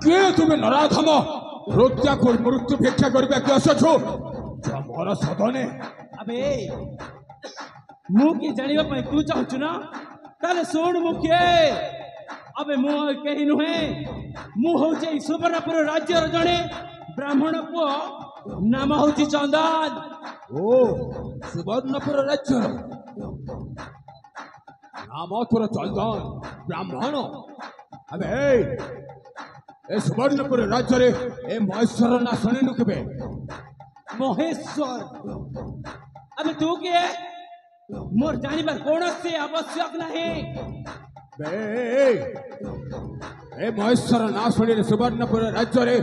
के तुम्हें नराधम हत्या को मृत्यु भिक्षा करबे के असछु मोर सदने अबे मु के जानिबा पई तू चाहछु ना ताले सुन मुखे अबे मु केही नुहे मु होचे सुवर्णपुर राज्यर जणे ब्राह्मण को नाम होची चंदन ओ सुवर्णपुर राज्यर नाम तोर चंदन ब्राह्मण अबे ए सुवर्णपुर राज्य रे ए महेश्वर ना सुनिनु केबे महेश्वर अबे तू के मोर जानिबार कौनसी आवश्यक नहीं ए महेश्वर ना सुनिले सुवर्णपुर राज्य रे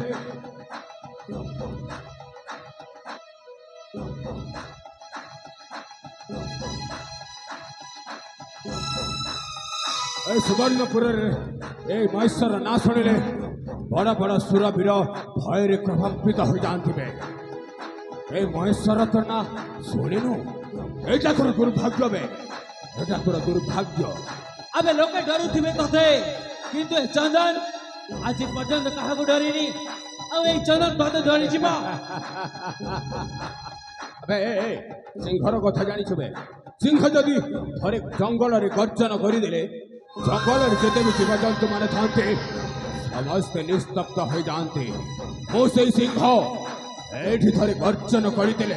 ए सुवर्णपुर ए महेश्वर ना शुणिले बड़ बड़ सुरवीर भय प्रभावित हो जाते ए महेश्वर तो ना शुणिनु एटा तोर दुर्भाग्य बे एटा तोर दुर्भाग्य अबे लोके डरू थिबे तथे किंतु ए चंदन आज पर्यंत कहा को डरिनी आ ए चंदन तते डरी जिबा अबे सिंहर कथा जानी छबे सिंह जदि थरे जंगल रे गर्जन करि देले जंगल रे जते भी जीव जंतु माने थांते समस्त निस्तब्ध हो जानते मो से सिंह एठी थरे गर्जन करि देले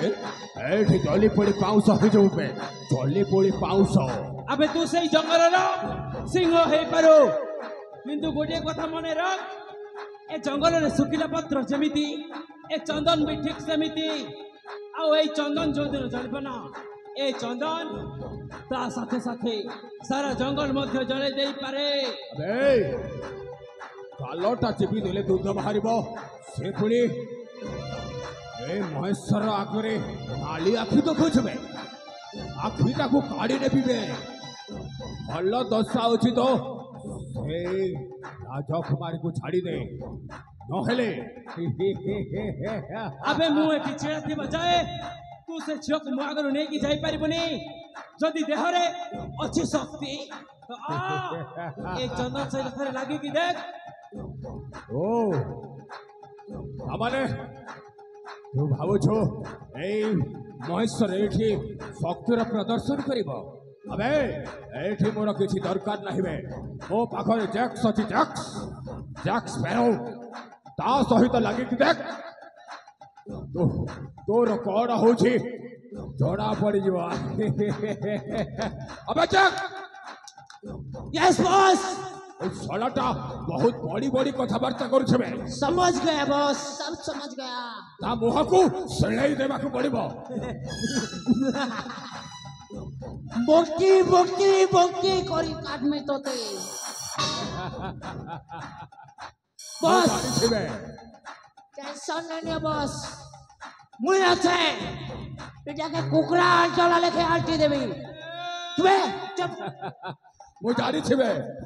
एठी जली पड़ी पाउस हो जाउबे जली पड़ी पाउस अबे तू से जंगल रो सिंह हे पारो किंतु गोटे कथा मने रख ए जंगल रे सुखिला पत्र जेमिति ए चंदन भी ठीक सेमिति आ ए चंदन जो दिन जलबना ए चंदन ता साथे साथे सारा जंगल मध्य जले देई पारे अबे कालोटा चिपी देले दूध बाहरिबो से पुणी ए महेश्वर आगरे नाली आखि तो खोजबे आखिटा को काढ़ी ने पीबे भल दशा अछि तो ए राजकुमारी को छाड़ी दे नहेले अबे मुए की छेड़ती बजाए तू से झियो को मुआगरो नै की जाई परिबनी जदी देहरे अछि शक्ति तो आ ए चंदन से लखरे लागी की देख ओ हमने तू भावु छो ए महेश्वर एठी शक्तिर प्रदर्शन करिबो अबे एठी मोर किछि दरकार नाही बे मो पाखरे जैक्स अछि जैक्स स्पैरो ता सहित लागी कि देख तो तोर कोड होछि जोड़ा पड़ी जीवा अबे जैक यस बॉस सालाटा बहुत बड़ी बड़ी कथाबार्ता करुछबे समझ गया बॉस सब समझ गया ता मुह को सलाई देबा को पड़िबो बोकी बोकी बोकी करी काट में तोते बॉस टेंशन नहीं बॉस मुई আছে এটাকে কুকরা চলা লেখে আলটি দেবি তুমি চুপ मु जानी छे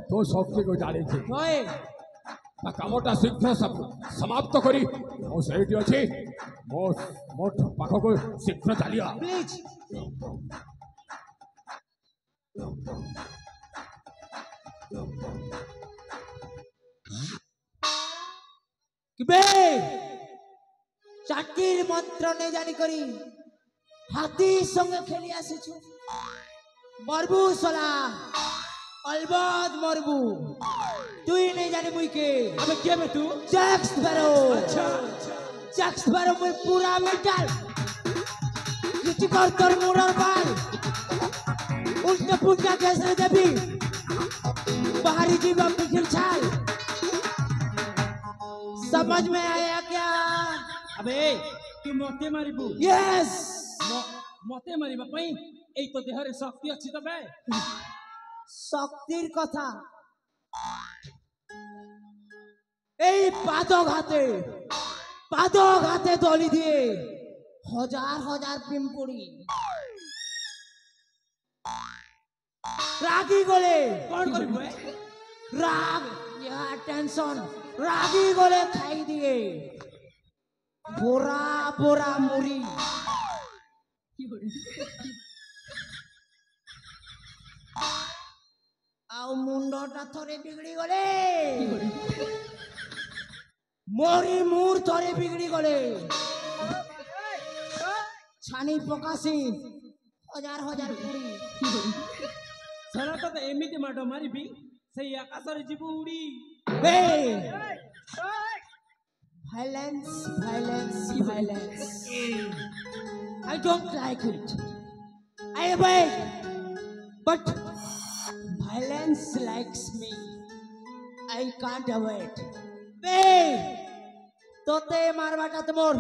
तो शक्ति को जानी छे ओए ता कामटा शीघ्र समाप्त करी मो सेठी अछि मो मोठ पाख को शीघ्र चलिया प्लीज किबे चाटीर मंत्र ने जानी करी हाथी संग खेली आसीछु मरबू सला अलबद मरबू तू ही नहीं जाने मुई के अबे क्या में तू जैक्स स्पैरो अच्छा जैक्स स्पैरो मुई पूरा मेटल किसी कर तर मोरर बाल उल्टे पुल्टा कैसे देबी बाहरी जीवा पिघल छाल समझ में आया क्या अबे तू मोते मारिबू यस मोते मारिबा पई এই তো দেহরে শক্তি আছে তবে শক্তির কথা এই পাদঘাতে দলি দিয়ে হাজার হাজার পিম্পুড়ি রাগি গলে কোন করিব রাগ ইয়া টেনশন রাগি গলে খাই দিয়ে बोरा बोरा मुरी आउ मुंडटा थरे बिगड़ी गले मोरी मूर थोड़े बिगड़ी गले छानी पकासी हजार हजार पूरी साला तो एमिति माडो मारिबी से आकाशर जीव उड़ी violence violence violence I don't like it I wait but violence likes me I can't avoid তোতে মারবাটা তোমার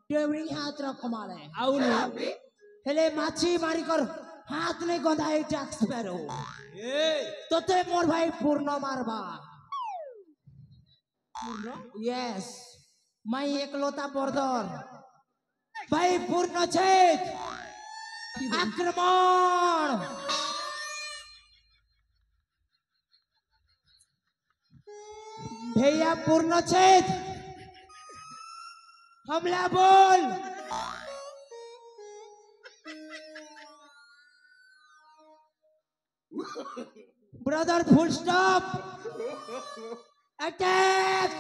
ডেউরি হাত রকমালে আউনো হেলে মাছি মারি কর হাত নেই গদাই ট্যাক্স পেরো এ তোতে মোর ভাই পূর্ণ মারবা পূর্ণ यस मैं एकलौता बर्दर भाई पूर्ण छेद आक्रमण भैया पूर्ण छेद हमला बोल ब्रदर फुल स्टॉप अटैक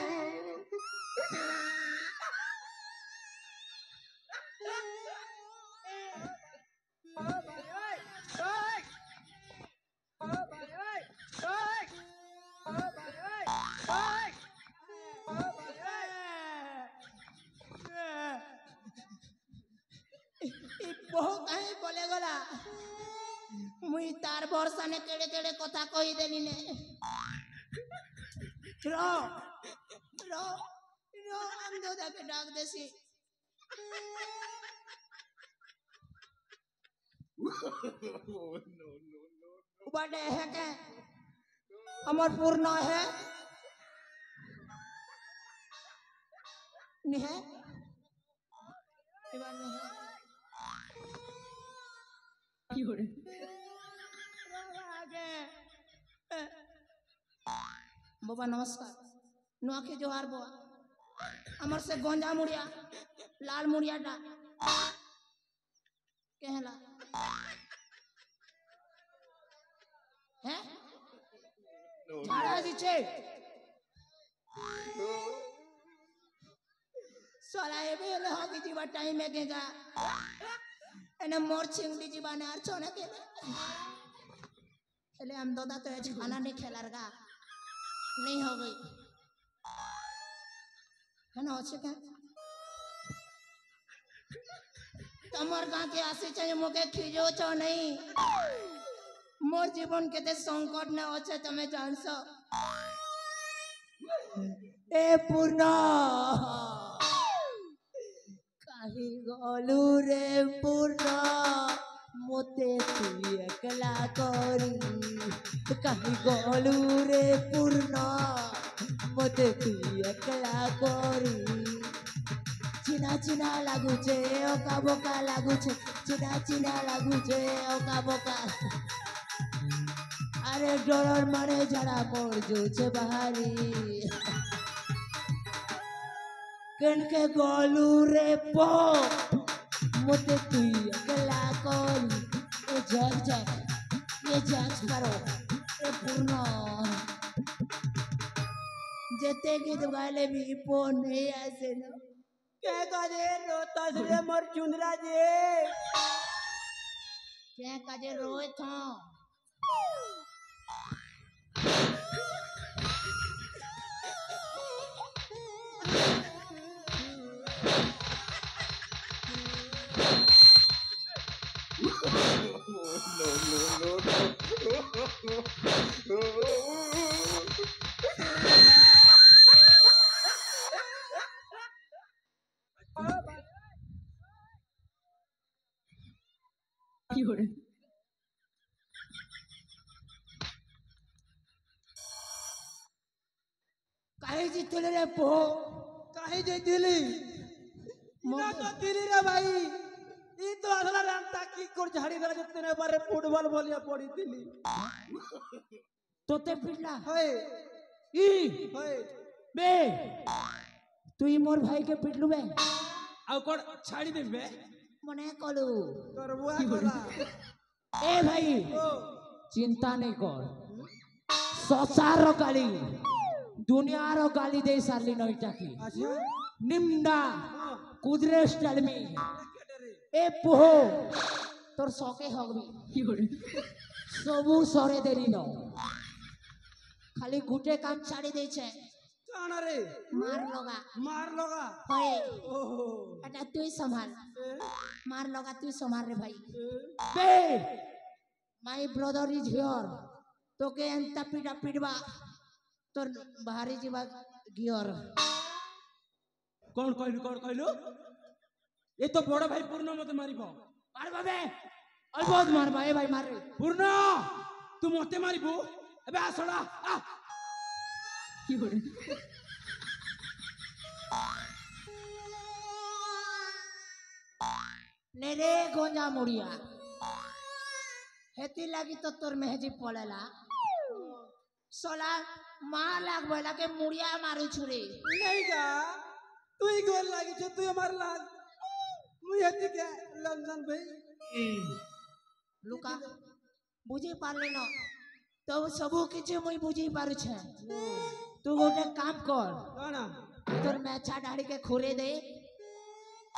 बहुत कहीं बोले गला मुई तार भरसा ने केड़े केड़े कथा कही देनी ने रो रो रो हम दो के डाक देसी बड़े है के अमर पूर्ण है नहीं है इबार नहीं है কি করে बाबा नमस्कार नुआखे जोहार बुआ अमर से गोंजा मुड़िया लाल मुड़िया डा कहला है झाड़ा दीछे सोला ये भी ले होगी जीवा टाइम में केगा एने मोर चिंगड़ी जीवा ने अर्चो ने के चले हम दोदा तो आज खाना नहीं खेलारगा नहीं हो गई है ना अच्छे क्या तमर गां के आसे चाहिए मोके खिजो छो नहीं मोर जीवन के ते संकट ने अच्छे तमे जानसो ए पूर्ण काहे गलू रे पूर्ण मोते तू एकला करी काहे गलू रे पूर्ण मोते तू एकला करी चिना चिना लागू छे ओका बोका लागू छे चिना चिना लागू छे ओका बोका अरे डोलर मारे जरा मोर जो छे बहारी कनके गलू रे पो मोते तू एकला करी ए जज करो ए पूर्ण जेते गीत गाले भी पो नहीं आसे ना क्या करे रोता से मर चुंदरा जे क्या काजे रोए था কি করে काहे जीतले रे पो काहे जे दिली ना तो दिली रे भाई ई तो असला रांता की कोर झाड़ी दरा जतने बारे फुटबॉल बोलिया पड़ी दिली तोते पिटला होय ई होय बे तू ही मोर भाई के पिटलू बे आ कोन छाड़ी देबे मने कलू करबुआ कोला ए भाई ओ चिंता नहीं कर ससार काली दुनिया रो गाली दे सारली नईटा की अच्छा निम्ना हाँ कुदरे स्टाइल में केटरे ए पोहो তোর শখে হগবি কি করে সবু সরে দেরি ন খালি গুটে কাম ছাড়ি দিয়েছে কানা রে মার লগা হয়ে ওহো এটা তুই সম্ভাল এ, মার লগা তুই সম্ভাল রে ভাই এ, বে মাই ব্রাদার ইজ হিয়ার তোকে এন্তা পিটা পিটবা তোর বাহারি যাবা গিয়র কোন কইলু এ তো বড় ভাই পূর্ণ মতে মারিব মারবা বে অলবদ মারবা এ ভাই মার রে পূর্ণ তু মতে মারিবু এবে আসড়া আ কি করে নেরে গঞ্জা মুড়িয়া হেতি লাগি তো তোর মেহেজি পড়েলা সোলা মা লাগবে লাগে মুড়িয়া মারু ছুরি नहीं का তুই গোল লাগিছ তুই আমার লাগ মুই হেতি কে লঞ্জন ভাই লুকা বুঝি পারলি না তো সবু কিছু মুই বুঝি পারুছে तू गोटे काम कर কানা তোর মেছা দাড়ি के खुरे दे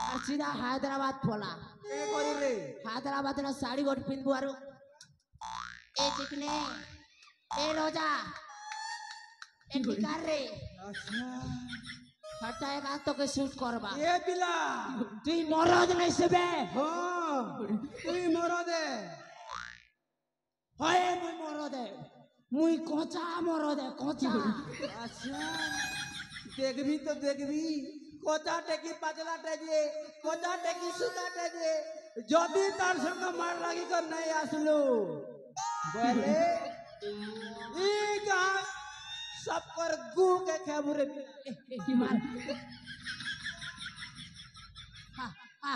और सीधा हैदराबाद पला এ করি রে हैदराबाद रा साड़ी गोट पिनबु आरो ए चिकने ए रोजा ए निकार रे আচ্ছা हटाएगा तो के शूट करबा এ বিলা তুই মরদ নাই সেবে হ্যাঁ তুই মর দে হয় মুই মরদে মুই কোচা মরদে কোচা আচ্ছা দেখবি তো দেখবি কোচা টেকি পাতলা টেকে কোচা টেকি সুতা টেকে যদি তার সঙ্গে মার লাগি কর নাই আসলো বলে ই গাঁ सब कर गु के खेबुरे কি মার হা হা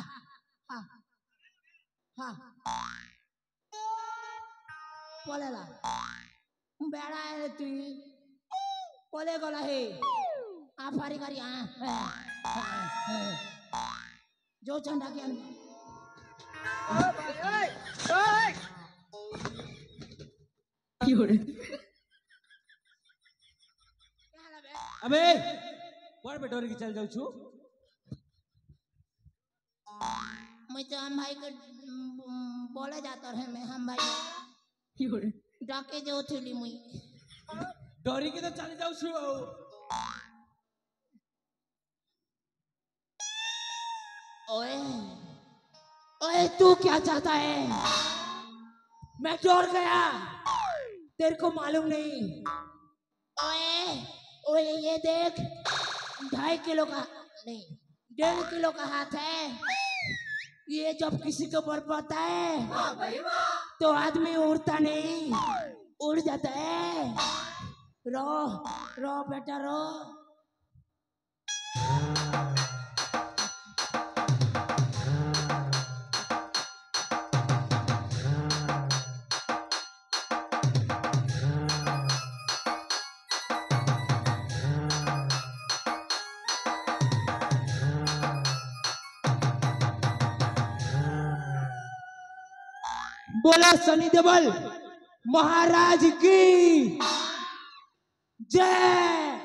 হা হা পলেলা বেড়া রে তুই পলে গলা হে আফারি করি जो चंदा के কি করে अबे कौन पे डोरी की चल जाऊ छु मैं तो हम भाई के बोले जाता रहे मैं हम भाई की करे डाके जो थी मुई डोरी की तो चल जाऊ छु ओए ओए तू क्या चाहता है मैं डर गया तेरे को मालूम नहीं ओए ओए ये देख 2.5 किलो का नहीं 1.5 किलो का हाथ है ये जब किसी को ऊपर पड़ता है तो आदमी उड़ता नहीं उड़ जाता है रो रो बेटा रो बोला सनी देवल महाराज की जय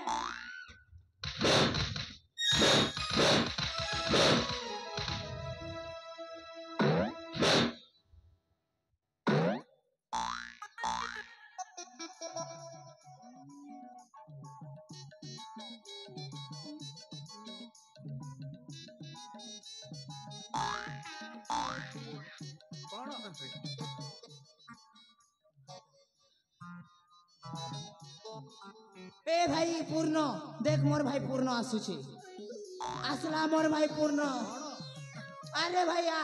ए भाई पूर्ण देख मोर भाई पूर्ण आसुची आसला मोर भाई पूर्ण अरे भैया